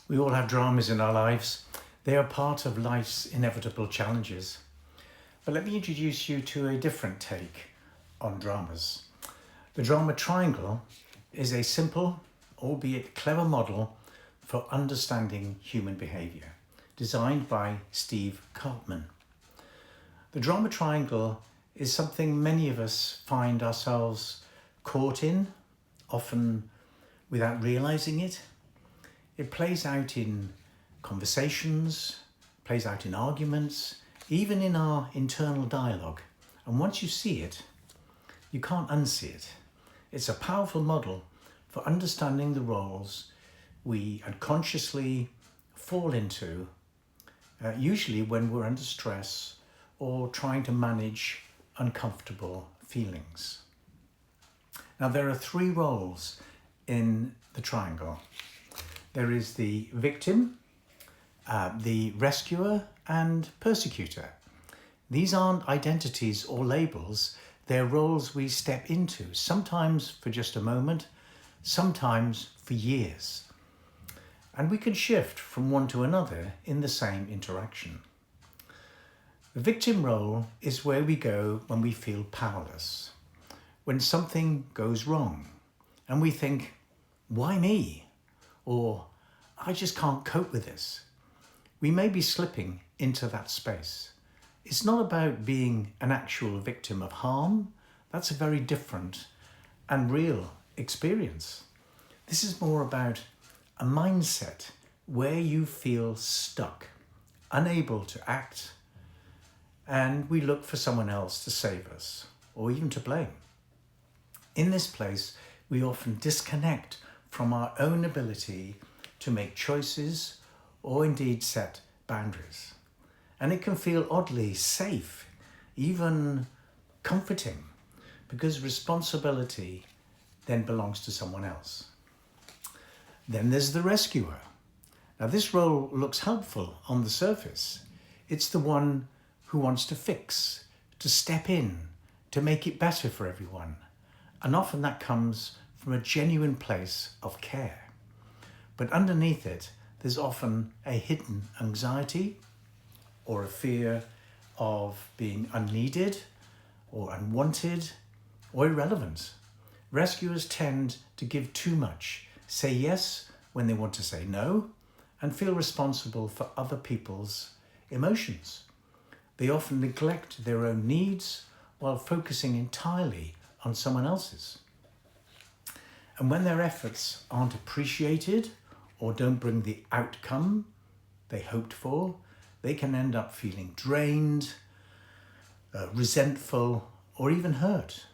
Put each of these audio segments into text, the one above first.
We all have dramas in our lives. They are part of life's inevitable challenges. But let me introduce you to a different take on dramas. The drama triangle is a simple, albeit clever model for understanding human behaviour, designed by Steve Cartman. The drama triangle is something many of us find ourselves caught in, often without realising it. It plays out in conversations, plays out in arguments, even in our internal dialogue. And once you see it, you can't unsee it. It's a powerful model for understanding the roles we unconsciously fall into, usually when we're under stress or trying to manage uncomfortable feelings. Now, there are three roles in the triangle. There is the victim, the rescuer, and persecutor. These aren't identities or labels, they're roles we step into, sometimes for just a moment, sometimes for years. And we can shift from one to another in the same interaction. The victim role is where we go when we feel powerless, when something goes wrong, and we think, why me? Or, I just can't cope with this. We may be slipping into that space. It's not about being an actual victim of harm. That's a very different and real experience. This is more about a mindset where you feel stuck, unable to act, and we look for someone else to save us, or even to blame. In this place, we often disconnect from our own ability to make choices or indeed set boundaries. And it can feel oddly safe, even comforting, because responsibility then belongs to someone else. Then there's the rescuer. Now, this role looks helpful on the surface. It's the one who wants to fix, to step in, to make it better for everyone. And often that comes from a genuine place of care. But underneath it, there's often a hidden anxiety or a fear of being unneeded or unwanted or irrelevant. Rescuers tend to give too much, say yes when they want to say no, and feel responsible for other people's emotions. They often neglect their own needs while focusing entirely on someone else's. And when their efforts aren't appreciated or don't bring the outcome they hoped for, they can end up feeling drained, resentful, or even hurt.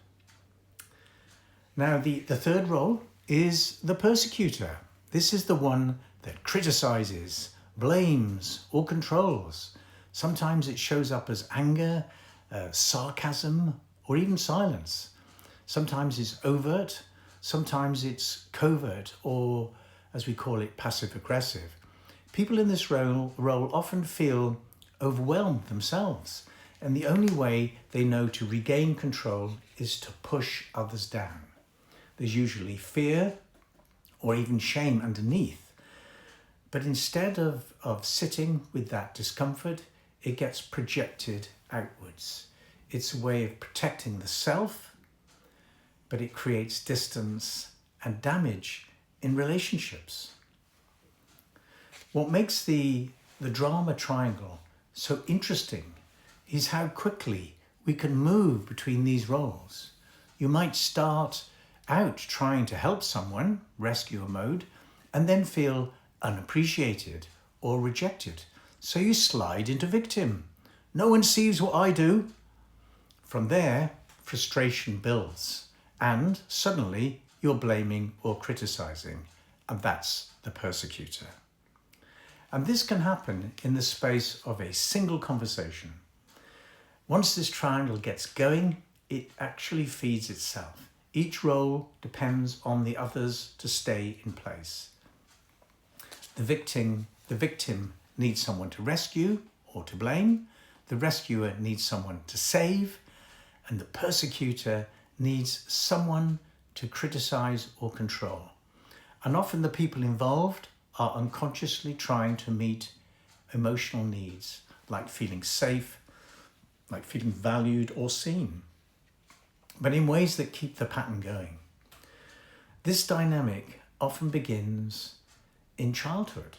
Now, the third role is the persecutor. This is the one that criticizes, blames, or controls. Sometimes it shows up as anger, sarcasm, or even silence. Sometimes it's overt, sometimes it's covert, or as we call it, passive-aggressive. People in this role often feel overwhelmed themselves, and the only way they know to regain control is to push others down. There's usually fear or even shame underneath, but instead of sitting with that discomfort, it gets projected outwards. It's a way of protecting the self, but it creates distance and damage in relationships. What makes the drama triangle so interesting is how quickly we can move between these roles. You might start out trying to help someone, rescuer mode, and then feel unappreciated or rejected. So you slide into victim. No one sees what I do. From there, frustration builds, and suddenly you're blaming or criticizing, and that's the persecutor. And this can happen in the space of a single conversation. Once this triangle gets going, it actually feeds itself. Each role depends on the others to stay in place. The victim needs someone to rescue or to blame. The rescuer needs someone to save. And the persecutor needs someone to criticize or control. And often the people involved are unconsciously trying to meet emotional needs, like feeling safe, like feeling valued or seen, but in ways that keep the pattern going. This dynamic often begins in childhood.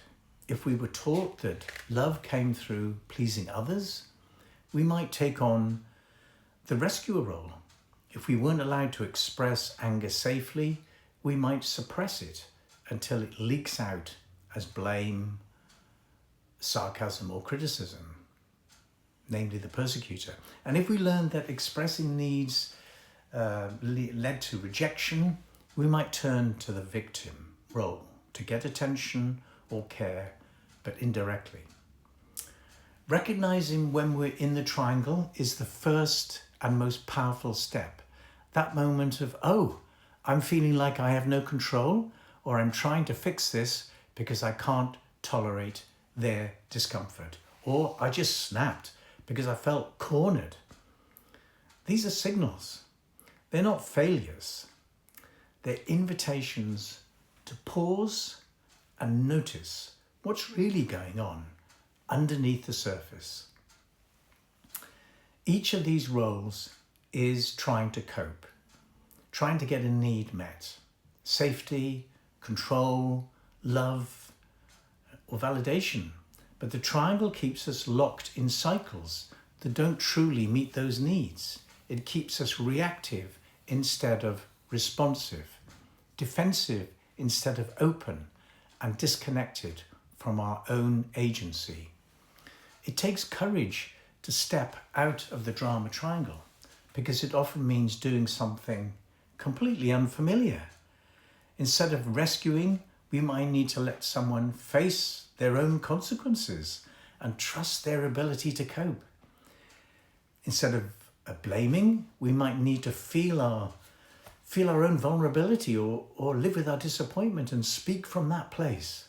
If we were taught that love came through pleasing others, we might take on the rescuer role. If we weren't allowed to express anger safely, we might suppress it until it leaks out as blame, sarcasm, or criticism, namely the persecutor. And if we learned that expressing needs led to rejection, we might turn to the victim role to get attention or care, but indirectly. Recognizing when we're in the triangle is the first and most powerful step. That moment of, oh, I'm feeling like I have no control, or I'm trying to fix this because I can't tolerate their discomfort, or I just snapped because I felt cornered. These are signals. They're not failures. They're invitations to pause and notice what's really going on underneath the surface. Each of these roles is trying to cope, trying to get a need met. Safety, control, love, or validation. But the triangle keeps us locked in cycles that don't truly meet those needs. It keeps us reactive instead of responsive, defensive instead of open, and disconnected from our own agency. It takes courage to step out of the drama triangle because it often means doing something completely unfamiliar. Instead of rescuing, we might need to let someone face their own consequences and trust their ability to cope. Instead of blaming, we might need to feel our own vulnerability or live with our disappointment and speak from that place.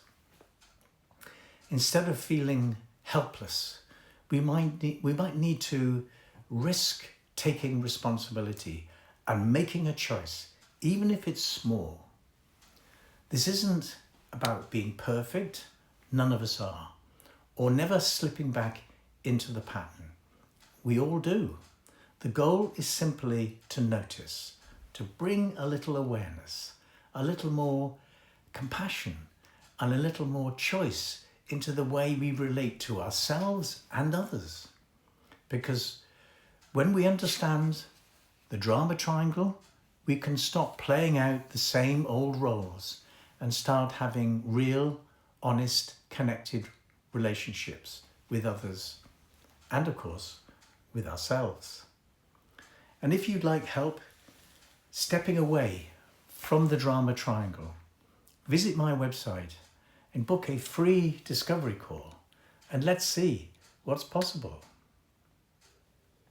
Instead of feeling helpless, we might need to risk taking responsibility and making a choice, even if it's small. This isn't about being perfect, none of us are, or never slipping back into the pattern. We all do. The goal is simply to notice, to bring a little awareness, a little more compassion, and a little more choice into the way we relate to ourselves and others. Because when we understand the drama triangle, we can stop playing out the same old roles and start having real, honest, connected relationships with others and, of course, with ourselves. And if you'd like help stepping away from the drama triangle, visit my website and book a free discovery call, and let's see what's possible.